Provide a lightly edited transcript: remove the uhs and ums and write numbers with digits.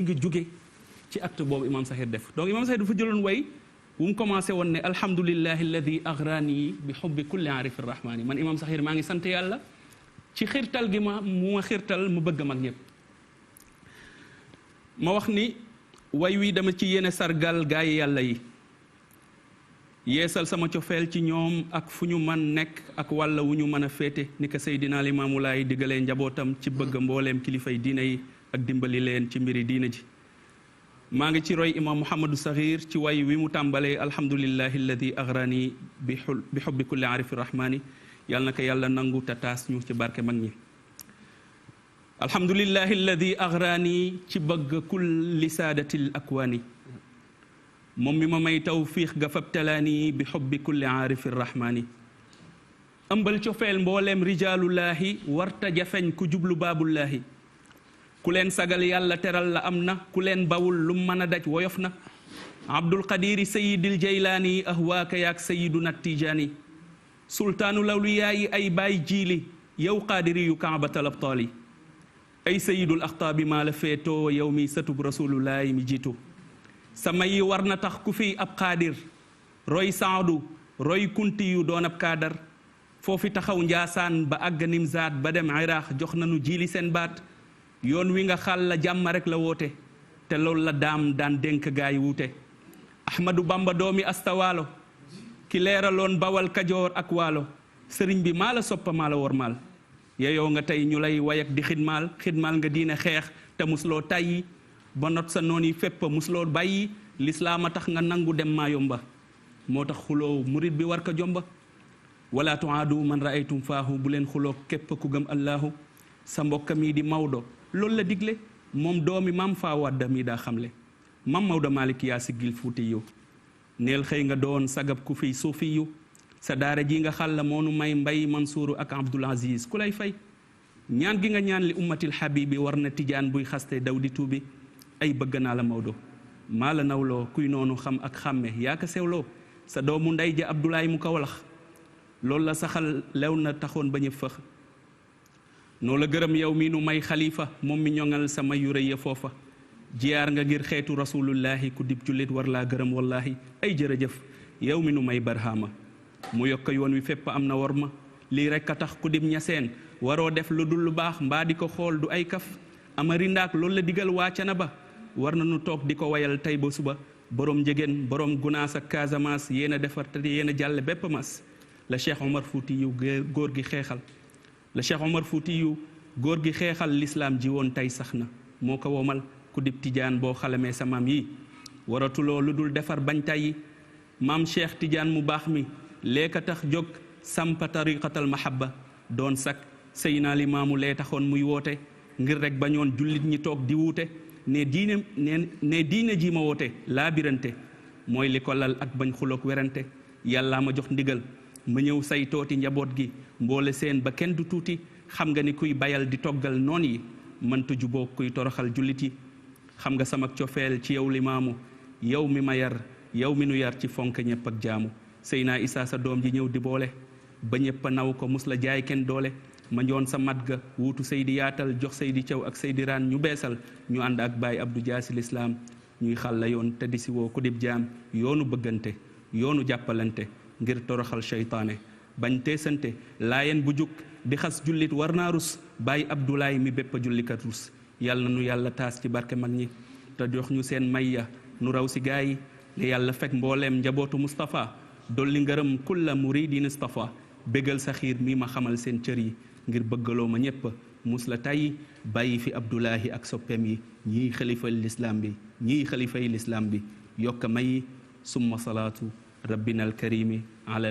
nga jóge ci acte boobu imam Saxiir def donc imam Saxiir dafa jëloon way bu mu commencé woon ne alhamdulillahi alladi agrani bi xubbi kulli aarifi rahmani man imam Saxiir maa ngi sant yàlla ci xirtal gi mu ma xirtal mu bëgg mag ñëpp ma wax ni way wi dama ci yéene sargal gaay yi yàlla yi yeesal sama cofeel ci ñoom ak fu ñu man nekk ak wàlla wu ñu mën a féete ni ko Seydina Limaamu Laay diggalee njabootam ci bëgg mbooleem kilifay diine yi ak dimbali leen ci mbiri diine ji maa ngi ci roy imam Mouhamadou Saxiir ci way wi mu tàmbalee alhamdulillahi alladi agrani bi xubbi kulli aarifi rahmani yàlla na ko yàlla nangu te taas ñu ci barke mag ñi alhamdulillahi alladi agrani ci bëgg kulli saadatil akwaani moom mi ma may tawfiix ga fabtalaani bi xubbi kulli aarifi rahmaani ëmbal cofeel mbooleem rijaalullaahi warta jafeñ ku jublu baabullaahi ku leen sagal yàlla teral la am na ku leen bawul lu mën a daj woyof na abdul qadiri sayidil jaylaani ahwaaka yaak sayiduna tijaani sultaanu lawliyaayi ay baay jiili yow qaadiri yu kaabatal abtaali ay sayidul axtaabi maa la feetoo yow mi satub rasulullaahi mi jiitu sama yi war na tax ku fi ab xaadir roy saadu roy kunti yu doon ab kaadar foofi taxaw njaasaan ba àgg nimzaat ba dem iraax jox nanu jiili seen baat yoon wi nga xàll la jàmm rek la woote te loolu la daam daan dénk gaay wuute ahmadu bamba doomi astawaalo ki leeraloon bawal kajoor ak waalo sëriñ bi maa la soppa maa la wormaal yeyoo nga tey ñu lay wayak di xidmaal nga diine xeex te musloo tayyi ba not sa noon yi fépp musloo bàyyi lislaam a tax nga nangu dem maa yomba moo tax xuloo murit bi war ko jomba wala tuaadu man raaytum faahu bu leen xuloo képp ku gëm allahu sa mbokka mii di Maodo loolu la digle moom doomi maam faa wadda mii daa xamle mam Maodo Malick yaa siggil fuuti yu neel xëy nga doon sagab ku fiy suufi yu sa daara ji nga xàll moonu may mbay Mansuuru ak Abdul Aziz ku lay fay ñaan gi nga ñaan li ummatil habibi war na tijaan buy xaste daw di tuubi ay bëgg naa la Maodo maa la nawloo kuy noonu xam ak xàmme yaa ko sewloo sa doomu ndey ja Abdoulaye mu ko walax loolu la saxal lew na taxoon ba ñëpp fëx noo la gërëm yow mi nu may xalifa moom mi ñoŋal sama yu rëy ya foofa jiyaar nga ngir xeetu rasulullahi ku dib jullit war laa gërëm wallahi ay jërëjëf yow mi nu may barhama mu yokk yoon wi fépp am na war ma lii rekk a tax ku dib ñaseen waroo def lu dul lu baax mbaa di ko xool du ay kaf amari ndaak loolu la digal wàcca na ba war na nu toog di ko wayal tey ba suba borom njegéen borom gunaas ak Casamance yéen a defar te yéen a jàlle bépp mas la Cheikh Omar Fouti yu góor gi xeexal la Cheikh Omar Fouti yu góor gi xeexal lislaam ji woon tey sax na moo ko womal ku dib tijaan boo xalamee sa maam yi waratuloo lu dul defar bañ tayyi maam Cheikh Tijaan mu baax mi leeka tax jóg sampa tariqatal mahabba doon sak sëy naa limaamu lee taxoon muy woote ngir rek bañoon jullit ñi toog di wuute ne diine ji ma woote laa birante mooy li ko lal ak bañ xuloog werante yàllaa ma jox ndigal ma ñëw say tooti njaboot gi mboole seen ba kenn du tuuti xam nga ni kuy bayal di toggal noon yi mënta juboo kuy toroxal jullit yi xam nga sama cofeel ci yow limaamu yow mi ma yar yow mi nu yar ci fonk ñëpp ak jaamu sëy naa isaa sa doom ji ñëw di boole ba ñëpp a naw ko mus la jaay kenn doole ma njoon sa mat ga wuutu Seydi yaatal jox Seydi Thiaw ak Seydi Raan ñu beesal ñu ànd ak Baay Abdou Jaasil Islaam ñuy xàll yoon te di si woo ku dib jaam yoonu bëggante yoonu jàppalante ngir toroxal seytaane bañ teesante laayeen bu jug di xas jullit war naa rus Baay Abdoulaye mi bépp jullikat rus yàlla na nu yàlla taas ci barke mag ñi te jox ñu seen mayya nu raw si gaa yi li yàlla fekk mbooleem njabootu Moustapha dolli ngërëm kulla muridin Moustapha bégal sa xiir mi ma xamal seen cër yi ngir bëggaloo ma ñépp mus la tàyyi bàyyi fi Abdoulahi ak soppeem yi ñii xalifay lislaam bi yokk mayi summa salaatu rabbina alkarimi ala